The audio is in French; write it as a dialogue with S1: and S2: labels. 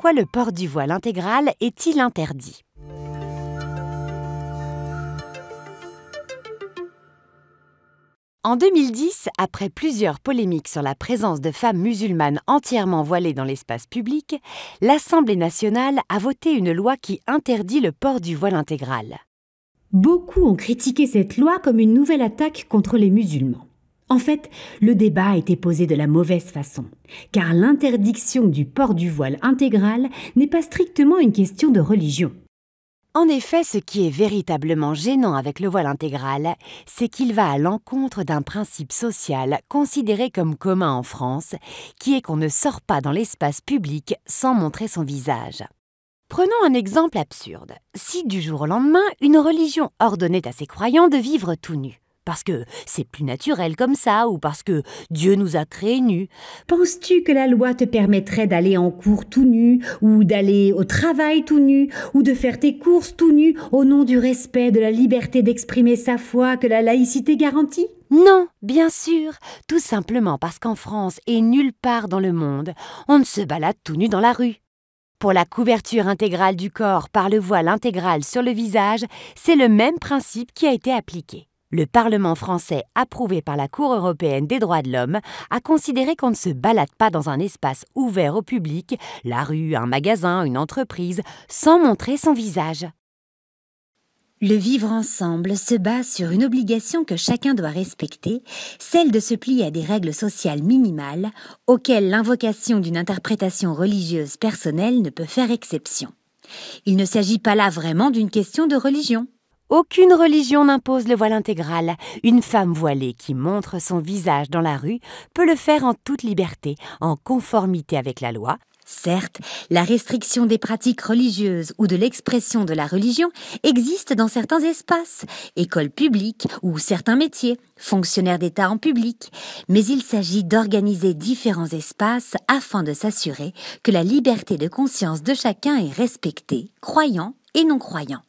S1: pourquoi le port du voile intégral est-il interdit? En 2010, après plusieurs polémiques sur la présence de femmes musulmanes entièrement voilées dans l'espace public, l'Assemblée nationale a voté une loi qui interdit le port du voile intégral.
S2: Beaucoup ont critiqué cette loi comme une nouvelle attaque contre les musulmans. En fait, le débat a été posé de la mauvaise façon, car l'interdiction du port du voile intégral n'est pas strictement une question de religion.
S1: En effet, ce qui est véritablement gênant avec le voile intégral, c'est qu'il va à l'encontre d'un principe social considéré comme commun en France, qui est qu'on ne sort pas dans l'espace public sans montrer son visage. Prenons un exemple absurde. Si du jour au lendemain, une religion ordonnait à ses croyants de vivre tout nus, parce que c'est plus naturel comme ça, ou parce que Dieu nous a créés nus.
S2: Penses-tu que la loi te permettrait d'aller en cours tout nu, ou d'aller au travail tout nu, ou de faire tes courses tout nu au nom du respect de la liberté d'exprimer sa foi que la laïcité garantit?
S1: Non, bien sûr, tout simplement parce qu'en France et nulle part dans le monde, on ne se balade tout nu dans la rue. Pour la couverture intégrale du corps par le voile intégral sur le visage, c'est le même principe qui a été appliqué. Le Parlement français, approuvé par la Cour européenne des droits de l'homme, a considéré qu'on ne se balade pas dans un espace ouvert au public, la rue, un magasin, une entreprise, sans montrer son visage.
S3: Le vivre ensemble se base sur une obligation que chacun doit respecter, celle de se plier à des règles sociales minimales auxquelles l'invocation d'une interprétation religieuse personnelle ne peut faire exception. Il ne s'agit pas là vraiment d'une question de religion.
S1: Aucune religion n'impose le voile intégral. Une femme voilée qui montre son visage dans la rue peut le faire en toute liberté, en conformité avec la loi.
S3: Certes, la restriction des pratiques religieuses ou de l'expression de la religion existe dans certains espaces, écoles publiques ou certains métiers, fonctionnaires d'État en public, mais il s'agit d'organiser différents espaces afin de s'assurer que la liberté de conscience de chacun est respectée, croyant et non croyant.